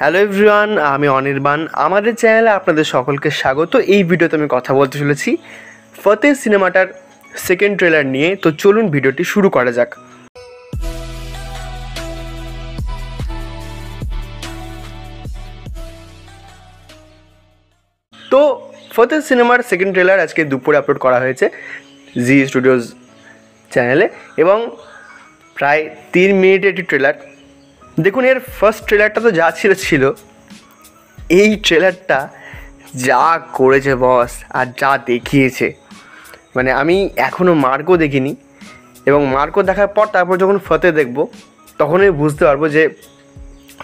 Hello everyone, আমি অনির্বাণ। আমাদের চ্যানেলে আপনাদের সকলকে স্বাগত। এই ভিডিওতে আমি কথা বলতে চলেছি ফতেহ সিনেমাটার সেকেন্ড ট্রেলার নিয়ে। তো চলুন ভিডিওটি শুরু করা যাক। তো ফতেহ সিনেমার সেকেন্ড ট্রেলার আজকে দুপুরে আপলোড করা হয়েছে জি স্টুডিওজ চ্যানেলে, এবং প্রায় 3 মিনিটের একটি ট্রেলার। দেখুন, এর ফার্স্ট ট্রেলারটা তো যা ছিল, এই ট্রেলারটা যা করেছে বস আর যা দেখিয়েছে, মানে আমি এখনও মার্কো দেখিনি, এবং মার্কো দেখার পর তারপর যখন ফতেহ দেখব তখনই বুঝতে পারবো যে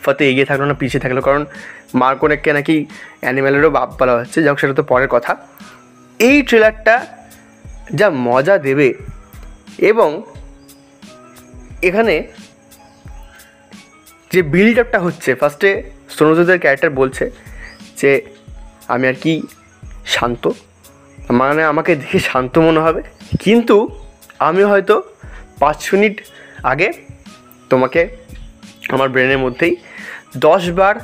ফতেহ এগিয়ে থাকলো না পিছিয়ে থাকলো। কারণ মার্কোকে নাকি অ্যানিম্যালেরও বাপ বলা হচ্ছে, যাক সেটা তো পরের কথা। এই ট্রেলারটা যা মজা দেবে, এবং এখানে যে বিল্ড আপটা হচ্ছে, ফার্স্টে সোনু সুদের ক্যারেক্টার বলছে যে আমি আর কি শান্ত, মানে আমাকে দেখে শান্ত মনে হবে, কিন্তু আমি হয়তো 5 মিনিট আগে তোমাকে আমার ব্রেনের মধ্যেই 10 বার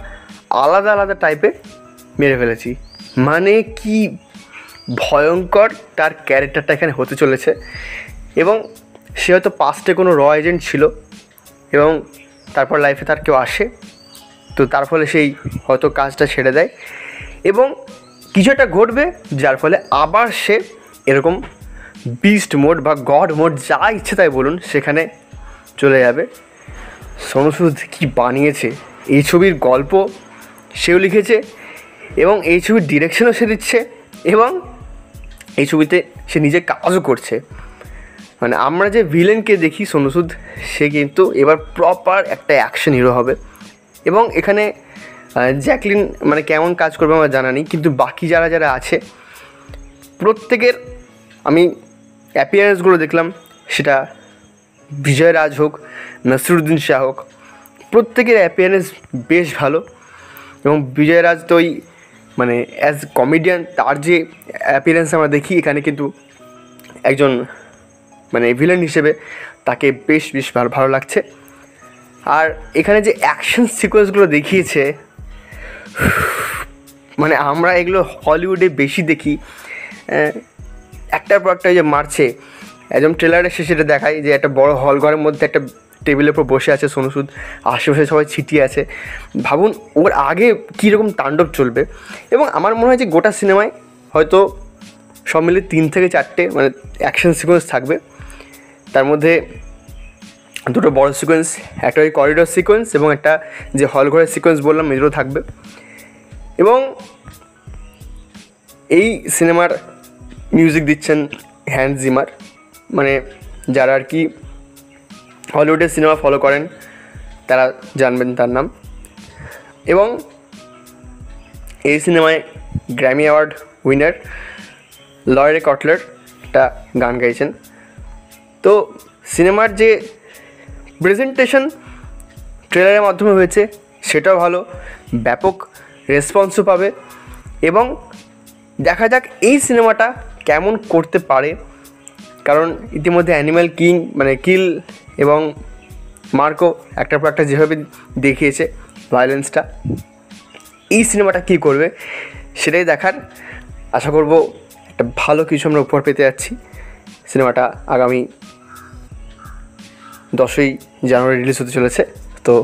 আলাদা আলাদা টাইপে মেরে ফেলেছি। মানে কি ভয়ঙ্কর তার ক্যারেক্টারটা এখানে হতে চলেছে। এবং সে হয়তো পাস্টে কোনো র এজেন্ট ছিল, এবং তারপর লাইফে তার কেউ আসে, তো তার ফলে সেই হয়তো কাজটা ছেড়ে দেয়, এবং কিছু একটা ঘটবে যার ফলে আবার সে এরকম বিস্ট মোড বা গড মোড, যা ইচ্ছে তাই বলুন, সেখানে চলে যাবে। সোনু সুদ কী বানিয়েছে! এই ছবির গল্প সেও লিখেছে, এবং এই ছবির ডিরেকশনও সে দিচ্ছে, এবং এই ছবিতে সে নিজে কাজও করছে। মানে আমরা যে ভিলেনকে দেখি সোনু সুদ, সে কিন্তু এবার প্রপার একটা অ্যাকশন হিরো হবে। এবং এখানে জ্যাকলিন মানে কেমন কাজ করবে আমার জানা নেই, কিন্তু বাকি যারা আছে প্রত্যেকের আমি অ্যাপিয়ারেন্সগুলো দেখলাম, সেটা বিজয় রাজ হোক, নাসিরুদ্দিন শাহ হোক, প্রত্যেকের অ্যাপিয়ারেন্স বেশ ভালো। এবং বিজয় রাজ তো ওই মানে অ্যাজ কমেডিয়ান তার যে অ্যাপিয়ারেন্স আমরা দেখি, এখানে কিন্তু একজন মানে ভিলেন হিসেবে তাকে বেশ ভালো লাগছে। আর এখানে যে অ্যাকশন সিকোয়েন্সগুলো দেখিয়েছে, মানে আমরা এগুলো হলিউডে বেশি দেখি, একটার পর একটা যে মারছে। একদম ট্রেলারের শেষে এটা দেখায় যে একটা বড় হল ঘরের মধ্যে একটা টেবিলের উপর বসে আছে সোনু সুদ, আশেপাশে সবাই ছিটিয়ে আছে। ভাবুন ওর আগে কীরকম তাণ্ডব চলবে। এবং আমার মনে হয় যে গোটা সিনেমায় হয়তো সব মিলে 3 থেকে 4টে মানে অ্যাকশন সিকোয়েন্স থাকবে। তার মধ্যে 2টো বড় সিকোয়েন্স, একটা ওই করিডোর সিকোয়েন্স, এবং একটা যে হল ঘরের সিকোয়েন্স বললাম, এগুলো থাকবে। এবং এই সিনেমার মিউজিক দিচ্ছেন হ্যান্স জিমার, মানে যারা আর কি হলিউডের সিনেমা ফলো করেন তারা জানবেন তার নাম। এবং এই সিনেমায় গ্র্যামি অ্যাওয়ার্ড উইনার লয়েরে কটলার একটা গান গাইছেন। তো সিনেমার যে প্রেজেন্টেশন ট্রেলারের মাধ্যমে হয়েছে সেটাও ভালো, ব্যাপক রেসপন্সও পাবে। এবং দেখা যাক এই সিনেমাটা কেমন করতে পারে, কারণ ইতিমধ্যে অ্যানিম্যাল কিং মানে কিল এবং মার্কো একটার পর একটা যেভাবে দেখিয়েছে ভায়োলেন্সটা, এই সিনেমাটা কী করবে সেটাই দেখার। আশা করব একটা ভালো কিছু আমরা উপহার পেতে যাচ্ছি। সিনেমাটা আগামী 10ই জানুয়ারি রিলিজ হতে চলেছে, তো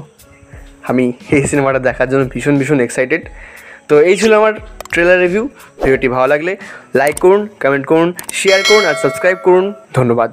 আমি এই সিনেমাটা দেখার জন্য ভীষণ এক্সাইটেড। তো এই ছিল আমার ট্রেলার রিভিউ। ভিডিওটি ভালো লাগলে লাইক করুন, কমেন্ট করুন, শেয়ার করুন আর সাবস্ক্রাইব করুন। ধন্যবাদ।